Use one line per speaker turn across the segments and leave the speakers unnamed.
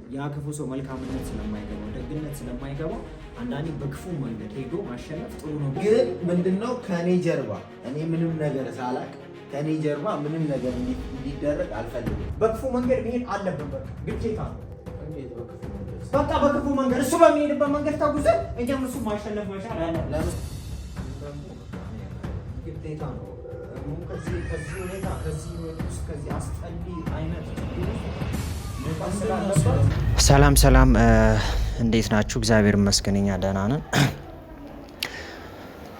ያ ክፉ ሰው መልካምነት ስለማይገባው ደግነት ስለማይገባው አንዳንዴ በክፉ መንገድ ሄዶ ማሸነፍ ጥሩ ነው።
ግን ምንድነው ከኔ ጀርባ እኔ ምንም ነገር ሳላቅ ከኔ ጀርባ ምንም ነገር እንዲደረግ አልፈልግም።
በክፉ መንገድ መሄድ አለብን። በቃ ግዴታ ነው። በቃ በክፉ መንገድ እሱ በሚሄድበት መንገድ ተጉዘን እኛም እሱ ማሸነፍ መቻል አለ። ግዴታ ነው። ከዚህ ሁኔታ ከዚህ አስጠሊ አይነት
ሰላም ሰላም፣ እንዴት ናችሁ? እግዚአብሔር ይመስገን እኛ ደህና ነን።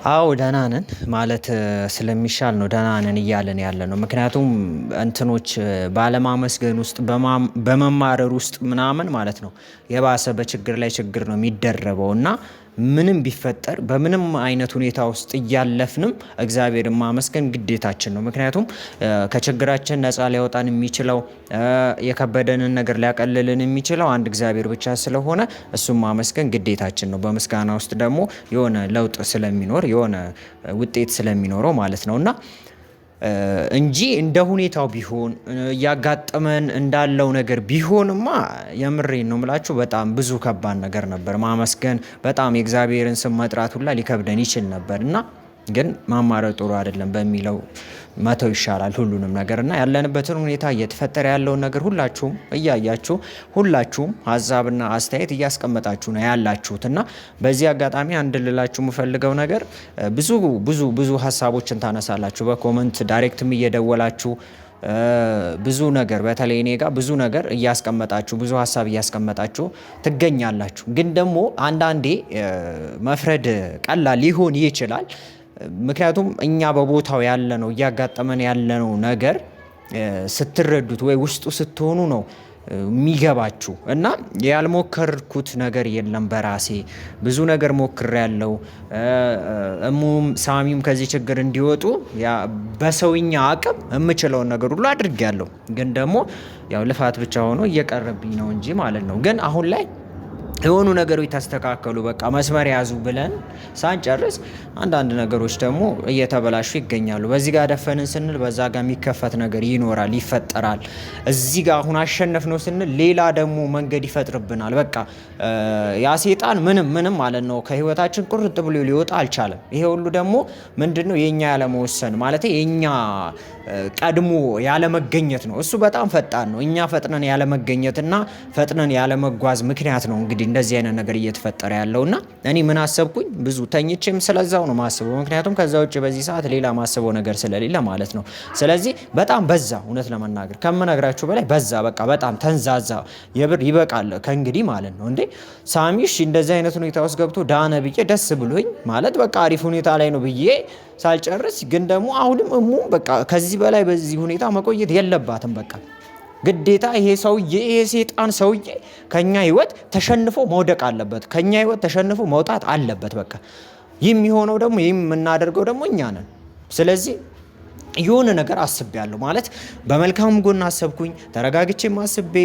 አዎ ደህና ነን ማለት ስለሚሻል ነው ደህና ነን እያለን ያለ ነው። ምክንያቱም እንትኖች ባለማመስገን ውስጥ በመማረር ውስጥ ምናምን ማለት ነው የባሰ በችግር ላይ ችግር ነው የሚደረበው እና ምንም ቢፈጠር በምንም አይነት ሁኔታ ውስጥ እያለፍንም እግዚአብሔርን ማመስገን ግዴታችን ነው። ምክንያቱም ከችግራችን ነፃ ሊያወጣን የሚችለው የከበደንን ነገር ሊያቀልልን የሚችለው አንድ እግዚአብሔር ብቻ ስለሆነ እሱም ማመስገን ግዴታችን ነው። በምስጋና ውስጥ ደግሞ የሆነ ለውጥ ስለሚኖር የሆነ ውጤት ስለሚኖረው ማለት ነው እና እንጂ እንደ ሁኔታው ቢሆን እያጋጠመን እንዳለው ነገር ቢሆንማ የምሬን ነው የምላችሁ በጣም ብዙ ከባድ ነገር ነበር። ማመስገን በጣም የእግዚአብሔርን ስም መጥራት ሁላ ሊከብደን ይችል ነበር እና ግን ማማረር ጥሩ አይደለም በሚለው መተው ይሻላል ሁሉንም ነገር እና ያለንበትን ሁኔታ እየተፈጠረ ያለውን ነገር ሁላችሁም እያያችሁ ሁላችሁም ሀሳብና አስተያየት እያስቀመጣችሁ ነው ያላችሁት እና በዚህ አጋጣሚ አንድ ልላችሁ የምፈልገው ነገር ብዙ ሀሳቦችን ታነሳላችሁ በኮመንት ዳይሬክትም እየደወላችሁ ብዙ ነገር በተለይ እኔ ጋር ብዙ ነገር እያስቀመጣችሁ ብዙ ሀሳብ እያስቀመጣችሁ ትገኛላችሁ። ግን ደግሞ አንዳንዴ መፍረድ ቀላል ሊሆን ይችላል። ምክንያቱም እኛ በቦታው ያለነው እያጋጠመን ያለነው ነገር ስትረዱት ወይ ውስጡ ስትሆኑ ነው የሚገባችሁ እና ያልሞከርኩት ነገር የለም። በራሴ ብዙ ነገር ሞክሬያለሁ። እሙም ሳሚም ከዚህ ችግር እንዲወጡ በሰውኛ አቅም የምችለውን ነገር ሁሉ አድርጌያለሁ። ግን ደግሞ ያው ልፋት ብቻ ሆኖ እየቀረብኝ ነው እንጂ ማለት ነው። ግን አሁን ላይ የሆኑ ነገሮች ተስተካከሉ በቃ መስመር ያዙ ብለን ሳንጨርስ አንዳንድ ነገሮች ደግሞ እየተበላሹ ይገኛሉ። በዚህ ጋር ደፈንን ስንል በዛ ጋር የሚከፈት ነገር ይኖራል፣ ይፈጠራል። እዚህ ጋር አሁን አሸነፍ ነው ስንል ሌላ ደግሞ መንገድ ይፈጥርብናል። በቃ ያ ሴጣን ምንም ማለት ነው ከህይወታችን ቁርጥ ብሎ ሊወጣ አልቻለም። ይሄ ሁሉ ደግሞ ምንድነው የኛ ያለመወሰን ማለት የኛ ቀድሞ ያለመገኘት ነው። እሱ በጣም ፈጣን ነው። እኛ ፈጥነን ያለመገኘትና ፈጥነን ያለመጓዝ ምክንያት ነው እንግዲህ እንደዚህ አይነት ነገር እየተፈጠረ ያለውና እኔ ምን አሰብኩኝ ብዙ ተኝቼም ስለዛው ነው ማስበው። ምክንያቱም ከዛ ውጭ በዚህ ሰዓት ሌላ ማስበው ነገር ስለሌለ ማለት ነው። ስለዚህ በጣም በዛ፣ እውነት ለመናገር ከምነግራችሁ በላይ በዛ። በቃ በጣም ተንዛዛ። የብር ይበቃል ከእንግዲህ ማለት ነው። እንዴ ሳሚሽ እንደዚህ አይነት ሁኔታ ውስጥ ገብቶ ዳነ ብዬ ደስ ብሎኝ ማለት በቃ አሪፍ ሁኔታ ላይ ነው ብዬ ሳልጨርስ ግን ደግሞ አሁንም እሙ በቃ ከዚህ በላይ በዚህ ሁኔታ መቆየት የለባትም። በቃ ግዴታ ይሄ ሰውዬ ይሄ ሴጣን ሰውዬ ከኛ ህይወት ተሸንፎ መውደቅ አለበት። ከኛ ህይወት ተሸንፎ መውጣት አለበት። በቃ የሚሆነው ደግሞ የምናደርገው ደግሞ እኛ ነን። ስለዚህ የሆነ ነገር አስቤያለሁ ማለት በመልካም ጎን አሰብኩኝ። ተረጋግቼም አስቤ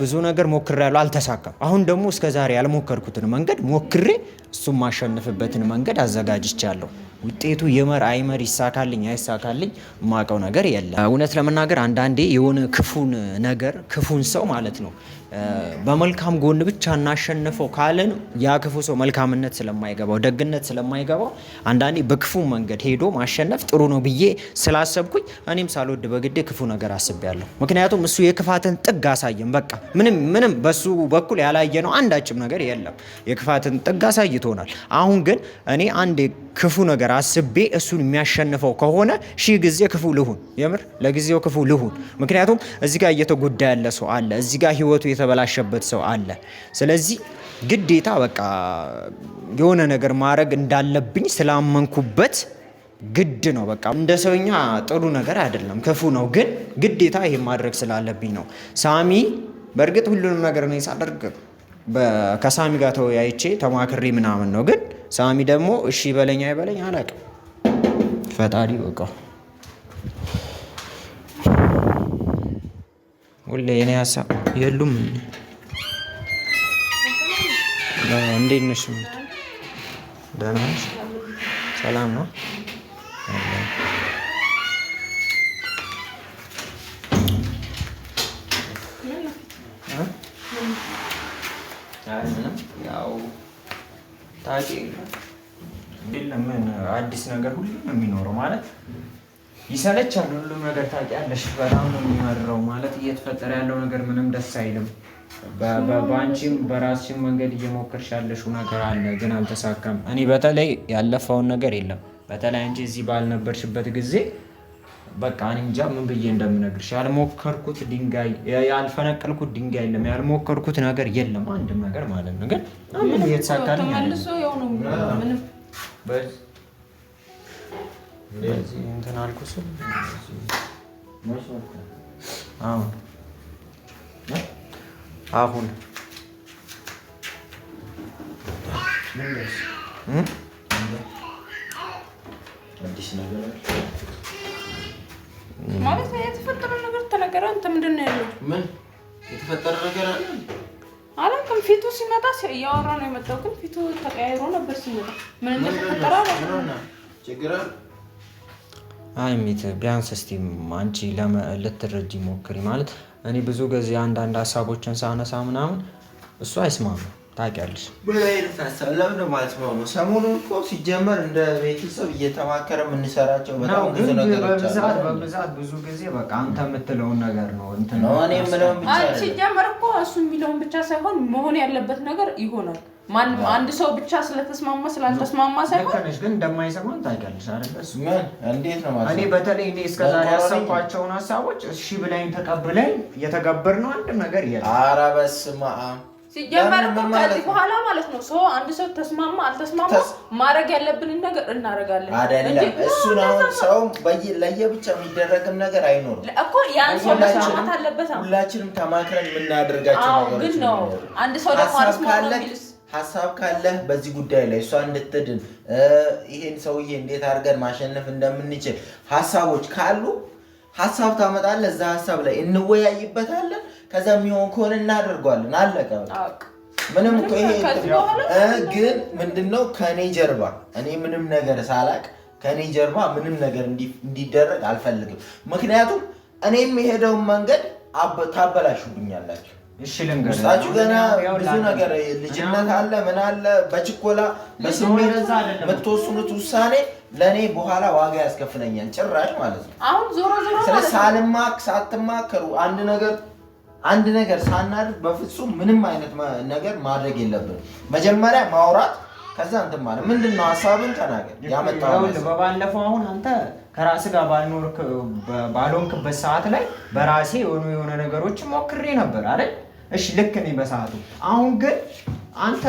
ብዙ ነገር ሞክሬያለሁ፣ አልተሳካም። አሁን ደግሞ እስከዛሬ ያልሞከርኩትን መንገድ ሞክሬ እሱም ማሸነፍበትን መንገድ አዘጋጅቻለሁ። ውጤቱ ይመር አይመር ይሳካልኝ አይሳካልኝ ማቀው ነገር የለም። እውነት ለመናገር አንዳንዴ የሆነ ክፉን ሰው ማለት ነው በመልካም ጎን ብቻ እናሸንፈው ካለን ያ ክፉ ሰው መልካምነት ስለማይገባው ደግነት ስለማይገባው አንዳንዴ በክፉ መንገድ ሄዶ ማሸነፍ ጥሩ ነው ብዬ ስላሰብኩኝ እኔም ሳልወድ በግዴ ክፉ ነገር አስቤያለሁ። ምክንያቱም እሱ የክፋትን ጥግ አሳየን። በቃ ምንም በሱ በኩል ያላየነው አንዳችም ነገር የለም። የክፋትን ጥግ አሳይቶናል። አሁን ግን እኔ አንድ ክፉ ነገር አስቤ እሱን የሚያሸንፈው ከሆነ ሺህ ጊዜ ክፉ ልሁን፣ የምር ለጊዜው ክፉ ልሁን። ምክንያቱም እዚህ ጋር እየተጎዳ ያለ ሰው አለ፣ እዚህ ጋር ህይወቱ የተበላሸበት ሰው አለ። ስለዚህ ግዴታ በቃ የሆነ ነገር ማድረግ እንዳለብኝ ስላመንኩበት ግድ ነው። በቃ እንደ ሰውኛ ጥሩ ነገር አይደለም፣ ክፉ ነው። ግን ግዴታ ይሄ ማድረግ ስላለብኝ ነው። ሳሚ በእርግጥ ሁሉንም ነገር ነው ሳደርግ ከሳሚ ጋር ተወያይቼ ተማክሬ ምናምን ነው። ግን ሳሚ ደግሞ እሺ በለኝ አይበለኝ አላውቅም። ፈጣሪ በቃ ሁሌ የኔ ሀሳብ የሉም። እንዴት ነሽ? ደህና ነሽ? ሰላም ነው? ምንም ያው ታቂ ምን አዲስ ነገር ሁሉም የሚኖረው ማለት ይሰለቻል። ሁሉም ነገር ታውቂያለሽ፣ በጣም ነው የሚመርረው ማለት እየተፈጠረ ያለው ነገር ምንም ደስ አይልም። በአንቺም በራስሽም መንገድ እየሞከርሽ ያለሽው ነገር አለ፣ ግን አልተሳካም። እኔ በተለይ ያለፈውን ነገር የለም በተለይ አንቺ እዚህ ባልነበርሽበት ጊዜ በቃ እኔ እንጃ ምን ብዬ እንደምነግርሽ ያልሞከርኩት ድንጋይ ያልፈነቀልኩት ድንጋይ የለም፣ ያልሞከርኩት ነገር የለም አንድም ነገር ማለት ነው። ግን ምን እየተሳካልኝ
ተመልሶ ያው ነው ምንም
በዚህ እንትን አልኩሽ አሁን
አዲስ ነገር
ማለት የተፈጠረ ነገር ተነገረ። አንተ ምንድን ነው ያለው?
ምን የተፈጠረ ነገር አለ?
አላውቅም። ፊቱ ሲመጣ እያወራ ነው የመጣው፣ ግን ፊቱ ተቀያይሮ ነበር ሲመጣ። ምን እንደተፈጠረ አላውቅም።
ችግር አለ?
አይ ሚት ቢያንስ እስቲ አንቺ ልትረጂ ሞክሪ። ማለት እኔ ብዙ ጊዜ አንዳንድ ሀሳቦችን ሳነሳ ምናምን እሱ አይስማማም ታውቂያለሽ።
በሌሊት ሀሳብ ለምን ማስማማው? ሰሞኑን እኮ ሲጀመር እንደ ቤተሰብ እየተማከረ የምንሰራቸው በጣም ብዙ ነገሮች አሉ።
በብዛት ብዙ ጊዜ በቃ አንተ የምትለውን ነገር ነው እንትን
ነው እኔ የምለውን ብቻ
አይደል። ሲጀመር እኮ እሱ የሚለውን ብቻ ሳይሆን መሆን ያለበት ነገር ይሆናል። ማንም አንድ ሰው ብቻ ስለተስማማ ስላልተስማማ ሳይሆን
ከነሽ ግን እንደማይሰማን ታውቂያለሽ አይደል? እሱ
ምን እንዴት ነው ማለት?
እኔ በተለይ እኔ እስከዛሬ ያሰብኳቸውን ሀሳቦች እሺ ብላኝ ተቀብለኝ የተገበርነው አንድም ነገር የለም።
ኧረ በስመ አብ
ሲጀመር ከዚህ በኋላ ማለት ነው ሰው አንድ ሰው ተስማማ አልተስማማ ማድረግ ያለብንን ነገር እናደርጋለን
አይደለም። እሱ ነው ሰው ለየብቻ የሚደረግም ነገር አይኖርም
እኮ ያን ሰው መስማማት አለበት።
ሁላችንም ተማክረን የምናደርጋቸው ነገሮች
ግን ነው አንድ ሰው ደግሞ
ሀሳብ ካለ በዚህ ጉዳይ ላይ እሷ እንድትድን ይሄን ሰውዬ እንዴት አድርገን ማሸነፍ እንደምንችል ሀሳቦች ካሉ ሀሳብ ታመጣለህ። እዛ ሀሳብ ላይ እንወያይበታለን። ከዛ የሚሆን ከሆነ እናደርገዋለን። አለቀ። ምንም እኮ ይሄ ግን ምንድነው ከኔ ጀርባ እኔ ምንም ነገር ሳላቅ ከኔ ጀርባ ምንም ነገር እንዲደረግ አልፈልግም። ምክንያቱም እኔ የምሄደውን መንገድ ታበላሹብኛላችሁ።
እሺ ልንገርህ፣
ውስጣችሁ ገና ብዙ ነገር ልጅነት አለ ምን አለ በችኮላ በስሜት የምትወስኑት ውሳኔ ለኔ በኋላ ዋጋ ያስከፍለኛል ጭራሽ ማለት ነው።
አሁን ዞሮ
ሳትማከሩ አንድ ነገር ሳናድር በፍጹም ምንም አይነት ነገር ማድረግ የለብንም። መጀመሪያ ማውራት ከዛ እንትን ማለት ምንድነው ሐሳብን ተናገር ያመጣው
በባለፈው አሁን አንተ ከራስ ጋር ባልሆንክበት ሰዓት ላይ በራሴ የሆነ ነገሮች ሞክሬ ነበር አይደል? እሺ ልክ ነኝ በሰዓቱ። አሁን ግን አንተ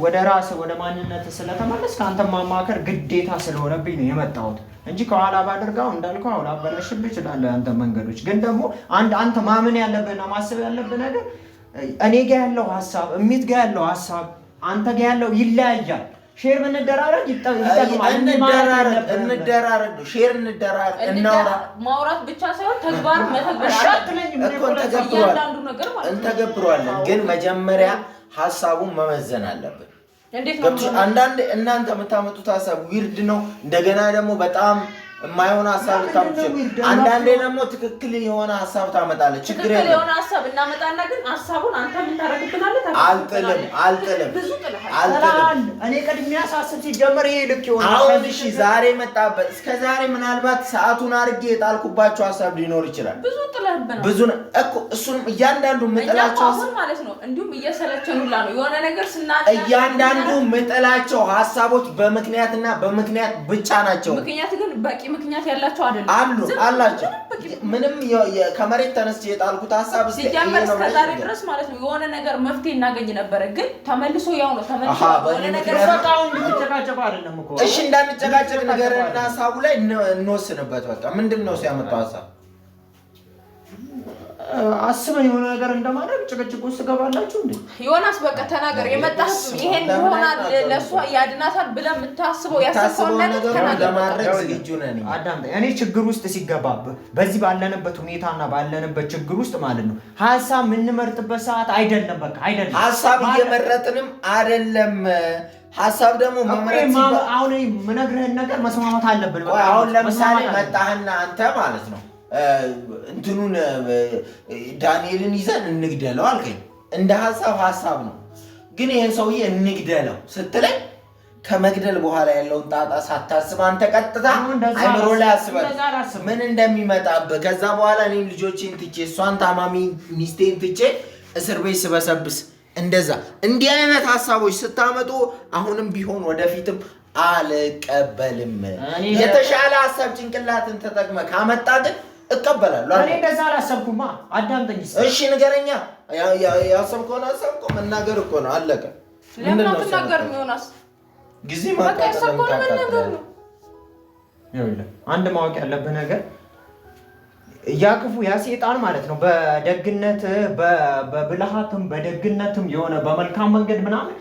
ወደ ራስ ወደ ማንነት ስለተመለስክ አንተ ማማከር ግዴታ ስለሆነብኝ ነው የመጣሁት እንጂ ከኋላ ባደርጋው እንዳልከው አሁን አበላሽብህ እችላለሁ። አንተ መንገዶች ግን ደግሞ አንተ ማመን ያለብህና ማሰብ ያለብህ ነገር እኔ ጋር ያለው ሐሳብ እሚት ጋር ያለው ሐሳብ አንተ ጋር ያለው ይለያያል። ሼር ብንደራረግ ይጠቅማል።
እንደራረግ ሼር እንደራረግ እናውራ።
ማውራት ብቻ ሳይሆን ተግባር መተግበር
እንተገብረዋለን። ግን መጀመሪያ ሐሳቡን መመዘን አለብን። አንዳንድ እናንተ የምታመጡት ሐሳብ ዊርድ ነው። እንደገና ደግሞ በጣም የማይሆን ሐሳብ ታምጡት። አንዳንዴ ደግሞ ትክክል የሆነ ሐሳብ ታመጣለህ። ችግር የለም።
የሆነ ሐሳብ እናመጣና ግን ሐሳቡን አንተ ምን ታረግብናለህ?
አልጥልም።
ብዙ ጥልህ
እኔ ቀድሜ አሳስብ ሲጀመር ይሄ ልክ ይሆናል።
አሁን እሺ ዛሬ መጣበት። እስከ ዛሬ ምናልባት ሰዓቱን አድርጌ የጣልኩባቸው ሐሳብ ሊኖር ይችላል።
ብዙ ጥለህብናል።
ብዙ እኮ እሱንም እያንዳንዱ ምጥላቸው
አሁን ማለት ነው እንዲሁም እየሰለቸን ሁላ ነው የሆነ ነገር ስናጣ
እያንዳንዱ ምጥላቸው ሐሳቦች በምክንያትና በምክንያት ብቻ ናቸው።
ምክንያት ግን በቂ ምክንያት ያላቸው አይደለም
አላቸው። ምንም ከመሬት ተነስቼ የጣልኩት ሐሳብ
ሲጀመር እስከ ዛሬ ድረስ ማለት ነው የሆነ ነገር መፍትሄ እናገኝ ነበር። ግን ተመልሶ ያው ነው ተመልሶ የሆነ ነገር
ፈጣው እንድትጨቃጨቅ አይደለም እኮ።
እሺ እንዳንጨቃጨቅ ነገርና ሐሳቡ ላይ እንወስንበት። በቃ ምንድነው ሲያመጣው ሐሳብ
አስበን የሆነ ነገር እንደማድረግ ጭቅጭቅ ውስጥ ገባላችሁ እንዴ?
ዮናስ በቃ ተናገር። የመጣህ ይሄን ይሆናል ለሷ ያድናታል ብለህ የምታስበው ያሰብከው ነገር
ለማድረግ ዝግጁ ነኝ።
አዳምጠኝ። እኔ ችግር ውስጥ ሲገባብህ በዚህ ባለንበት ሁኔታና ባለንበት ችግር ውስጥ ማለት ነው ሐሳብ የምንመርጥበት ሰዓት አይደለም። በቃ አይደለም።
ሐሳብ እየመረጥንም አይደለም። ሐሳብ ደግሞ መምረጥ
አሁን የምነግርህን ነገር መስማማት አለብን። በቃ
አሁን ለምሳሌ መጣህና አንተ ማለት ነው እንትኑን ዳንኤልን ይዘን እንግደለው አልከኝ። እንደ ሐሳብ ነው። ግን ይሄን ሰውዬ እንግደለው ስትለኝ ከመግደል በኋላ ያለውን ጣጣ ሳታስብ አንተ ቀጥታ አይምሮ ላይ አስበህ ምን እንደሚመጣብህ ከዛ በኋላ እኔም ልጆቼን ትቼ እሷን ታማሚ ሚስቴን ትቼ እስር ቤት ስበሰብስ እንደዛ እንዲህ አይነት ሐሳቦች ስታመጡ አሁንም ቢሆን ወደፊትም አልቀበልም። የተሻለ ሐሳብ ጭንቅላትን ተጠቅመ ካመጣ ግን እቀበላለሁ።
እኔ እንደዛ አላሰብኩማ። አዳምጠኝ።
እሺ ንገረኛ። ያሰብከውን አሰብኩ መናገር እኮ ነው አለቀ።
ለምን አትናገር? ዮናስ
ጊዜ ማቃጠል ነው።
አንድ ማወቅ ያለብህ ነገር ያ ክፉ ያ ሰይጣን ማለት ነው በደግነት በብልሃትም በደግነትም የሆነ በመልካም መንገድ ምናምን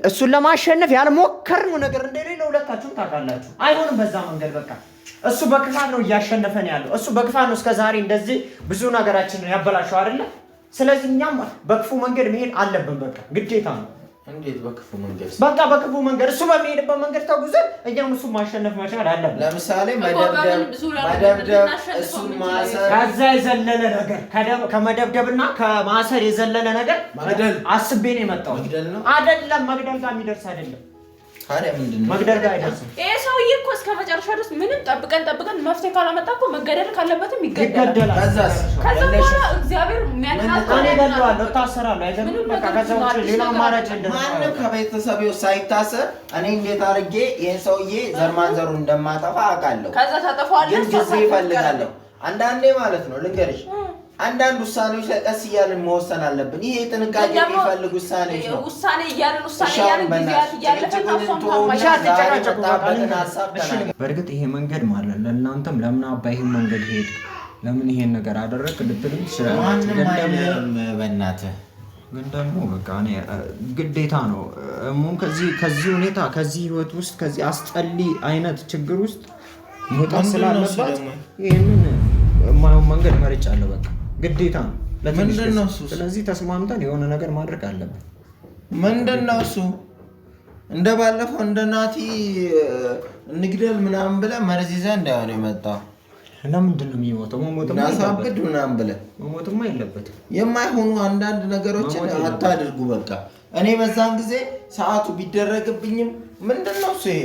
እሱን ለማሸነፍ ያልሞከርነው ነገር እንደሌለ ሁለታችሁም ታውቃላችሁ። አይሆንም በዛ መንገድ በቃ እሱ በክፋት ነው እያሸነፈን ያለው። እሱ በክፋት ነው እስከዛሬ እንደዚህ ብዙ ነገራችንን ያበላሸው አይደለ? ስለዚህ እኛም በክፉ መንገድ መሄድ አለብን። በቃ ግዴታ ነው።
እንዴት በክፉ መንገድ?
በቃ በክፉ መንገድ እሱ በሚሄድበት መንገድ ተጉዘን እኛም እሱ ማሸነፍ መቻል አለብን።
ለምሳሌ መደብደብ፣ እሱን ማሰር፣
ከዛ የዘለለ ነገር ከመደብደብና ከማሰር የዘለለ ነገር አስቤ ነው የመጣው። አይደለም መግደል ጋር የሚደርስ አይደለም።
ታዲያ ምንድነው?
መግደል ጋር አይደርስም።
ይሄ ሰውዬ እኮ እስከ መጨረሻ ድረስ ምንም ጠብቀን መፍትሄ ካላመጣ እኮ መገደል ካለበትም ይገደላል። ከዛ በኋላ እግዚአብሔር
የሚያናግረው ታሰራለህ አይደለም? በቃ ከዛ ውጭ ሌላ አማራጭ የለም።
ማንም ከቤተሰቤው ሳይታሰር እኔ እንዴት አድርጌ ይሄን ሰውዬ ዘር ማንዘሩ እንደማጠፋ አውቃለሁ።
ከዛ ታጠፋዋለህ።
ግን ጊዜ ይፈልጋለሁ። አንዳንዴ ማለት ነው ልንገርሽ፣ አንዳንድ ውሳኔዎች ላይ ቀስ እያልን መወሰን አለብን። ይሄ ጥንቃቄ የሚፈልግ ውሳኔዎች ነው።
ውሳኔ እያልን ጊዜያት እያለፈን
በእርግጥ ይሄ መንገድ ማለት ለእናንተም ለምን አባ ይሄን መንገድ ሄድ ለምን ይሄን ነገር አደረግ ልትሉኝ ትችላላችሁ።
በእናትህ
ግን ደግሞ በቃ እኔ ግዴታ ነው እሙን ከዚህ ሁኔታ ከዚህ ህይወት ውስጥ ከዚህ አስጠሊ አይነት ችግር ውስጥ መውጣት ስላለባት ይሄንን የማየውን መንገድ መርጫለሁ። በቃ ግዴታ ነው።
ምንድነው እሱ?
ስለዚህ ተስማምተን የሆነ ነገር ማድረግ አለብን።
ምንድነው እሱ? እንደ ባለፈው እንደ ናቲ እንግደል ምናምን ብለህ መርዝ ይዘህ እንዳይሆን የመጣው
ለምንድን ነው የሚሞተው?
ናሳብድ ምናምን ብለህ
መሞትማ የለበትም።
የማይሆኑ አንዳንድ ነገሮችን አታድርጉ። በቃ እኔ በዛን ጊዜ ሰዓቱ ቢደረግብኝም ምንድነው እሱ? ይሄ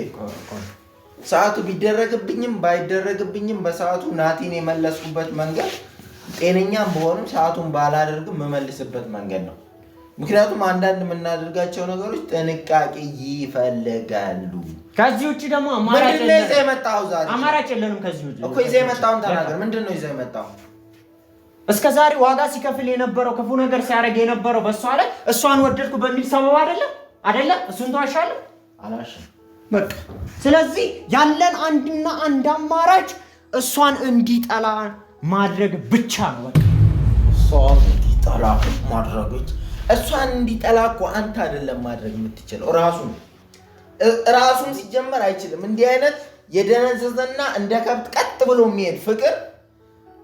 ሰዓቱ ቢደረግብኝም ባይደረግብኝም በሰዓቱ ናቲን የመለስኩበት መንገድ ጤነኛም በሆንም ሰዓቱን ባላደርግም መመልስበት መንገድ ነው። ምክንያቱም አንዳንድ የምናደርጋቸው ነገሮች ጥንቃቄ ይፈልጋሉ።
ከዚህ ውጭ ደግሞ
አማራጭ
የለንም። ከዚህ ውጭ
እኮ ይዘህ የመጣውን ተናገር። ምንድን ነው ይዘህ የመጣው?
እስከ ዛሬ ዋጋ ሲከፍል የነበረው ክፉ ነገር ሲያደርግ የነበረው በእሷ ላይ እሷን ወደድኩ በሚል ሰበብ አይደለም? እሱን ተዋሻለሁ
አላሽም።
በቃ ስለዚህ ያለን አንድና አንድ አማራጭ እሷን እንዲጠላ ማድረግ ብቻ ነው። በቃ
እሷን እንዲጠላ ማድረግ። እሷን እንዲጠላ እኮ አንተ አይደለም ማድረግ የምትችለው፣ ራሱን ሲጀመር አይችልም። እንዲህ አይነት የደነዘዘና እንደ ከብት ቀጥ ብሎ የሚሄድ ፍቅር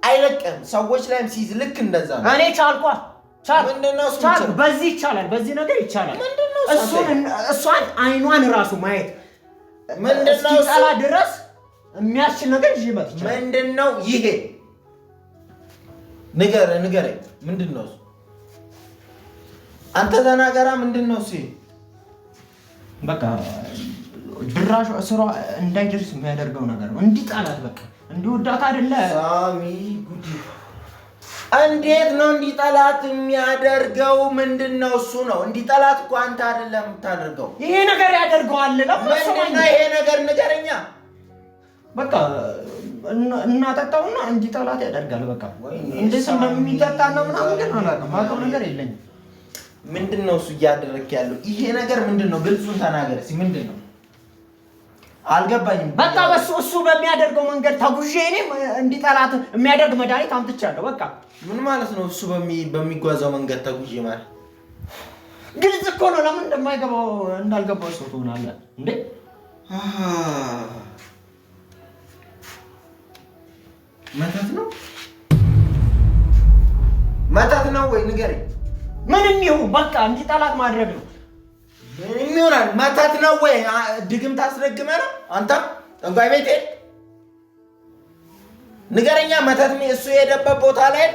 አይለቅም። ሰዎች ላይም ሲይዝ ልክ እንደዛ ነው።
እኔ ቻልኩ።
በዚህ
ይቻላል፣ በዚህ ነገር ይቻላል። እሷን አይኗን ራሱ ማየት
ምንድነው
እስኪጠላ ድረስ የሚያስችል ነገር ይዤ መጥቻለሁ።
ምንድነው ይሄ? ንገረኝ። ምንድነው እሱ? አንተ ተናገራ። ምንድነው እሱ?
በቃ ድራሹ ስሯ እንዳይደርስ የሚያደርገው ነገር ነው። እንዲጣላት በቃ እንዲወዳት አይደለ
ሳሚ ጉዲ። እንዴት ነው እንዲጠላት የሚያደርገው? ምንድነው እሱ? ነው እንዲጠላት እኮ አንተ አይደለም የምታደርገው።
ይሄ ነገር ያደርገዋል።
ምንድነው ይሄ ነገር? ንገረኛ።
በቃ እናጠጣውና እንዲጠላት ያደርጋል። በቃ እንዴት እንደሚጠጣና ምናምን ግን አላውቅም። አውቀው ነገር የለኝም።
ምንድነው እሱ እያደረክ ያለው? ይሄ ነገር ምንድነው? ግልጹን ተናገር እስኪ። ምንድነው? አልገባኝም።
በቃ እሱ በሚያደርገው መንገድ ተጉዤ እኔም እንዲጠላት የሚያደርግ መድኃኒት አምጥቻለሁ። በቃ
ምን ማለት ነው? እሱ በሚጓዘው መንገድ ተጉዤ ማለት
ግልጽ እኮ ነው። ለምን እንደማይገባው እንዳልገባው ሰው ትሆናለህ እንዴ?
መተት ነው ወይ? ንገረኝ።
ምንም ይሁን በቃ እንዲጠላት ማድረግ ነው።
ምንም ይሆናል። መተት ነው ወይ? ድግም ታስደግመህ ነው አንተ? ጠንቋይ ቤት ሄድ። ንገረኛ። መተት እሱ የሄደበት ቦታ ላይ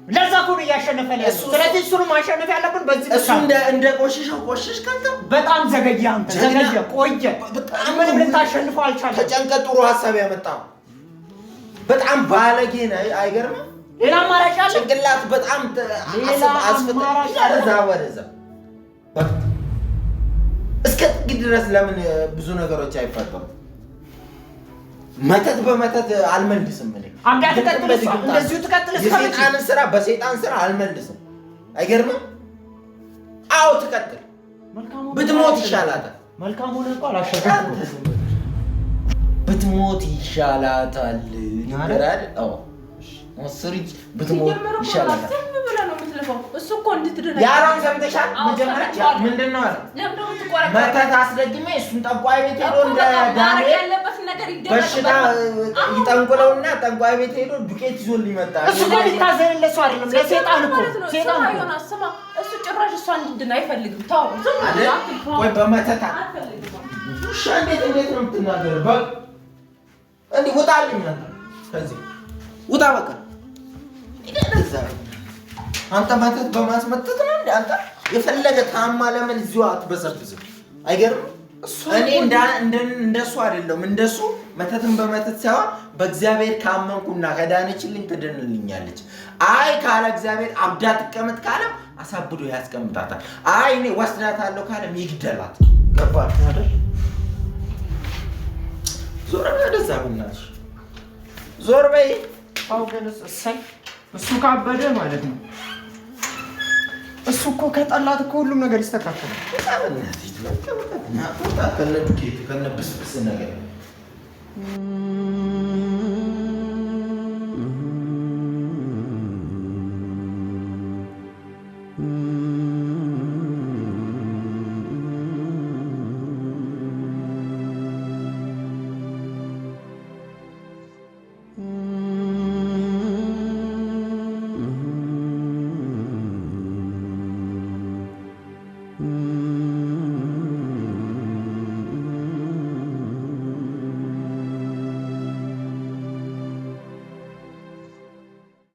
ለዛ እኮ ነው እያሸነፈ ያለው። ስለዚህ እሱን ማሸነፍ ያለብን በዚህ
እሱ እንደ ቆሽሽ ካንተ
በጣም ዘገየ። አንተ ዘገየ ቆየ። በጣም ምንም ልታሸንፈው አልቻለም።
ተጨንቀህ ጥሩ ሀሳብ ያመጣ በጣም ባለጌ ነህ። አይገርምም?
ሌላ አማራጭ አለ?
ጭንቅላት በጣም ወደዛ እስከ ጥግ ድረስ ለምን ብዙ ነገሮች አይፈጠሩም? መተት በመተት አልመልስም። እኔ
እንደዚሁ ትቀጥል።
የሰይጣንን ስራ በሰይጣን ስራ አልመልስም። አይገርምም? አዎ ትቀጥል። ብትሞት ይሻላታል።
መልካም ሆነ እኮ አላሸነፍኩም።
ብትሞት ይሻላታል። ይመራል። አዎ ወስሪጅ ብትሞት ይሻላታል።
እሱ እኮ እንድትድን
ያራን ሰምተሻል? መጀመሪያ ምንድነው አለ መተት አስደግሜ እሱን ጠንቋይ ቤት ሄዶ እንደ ዳንኤል
ያለበት ነገር
በሽታ ይጠንቁለውና ጠንቋይ ቤት ሄዶ ዱቄት ይዞልኝ መጣ።
እሱ ግን ይታዘንለት ሰው አይደለም፣ ለሰይጣን እኮ ሰይጣን
ነው። ስማ እሱ ጭራሽ እሷ እንድትድን አይፈልግም። ታው ዝም
ብሎ ወይ በመተት እሺ፣ እንዴት ነው የምትናገረው? በቃ እንዴ ውጣልኝ አንተ ከዚህ ውጣ። በቃ ይደረዛ አንተ መተት በማስመተት ነው እንዴ? አንተ የፈለገ ታማ ለምን እዚሁ አትበሰብስም? አይገርም? እኔ እንደሱ አይደለም። እንደሱ መተትን በመተት ሳይሆን በእግዚአብሔር ካመንኩና ከዳነችልኝ ትድንልኛለች። አይ ካለ እግዚአብሔር አብዳ ትቀመጥ ካለ አሳብዶ ያስቀምጣታል። አይ እኔ ወስዳታለሁ ካለ ይግደላት። ገባህ አይደል? ዞር በይ ወደዛ ብናትሽ ዞር በይ።
አውገንስ እሰይ እሱ ካበደ ማለት ነው። እሱ እኮ ከጠላት እኮ ሁሉም ነገር ይስተካከላል።
ከነ ብስብስ ነገር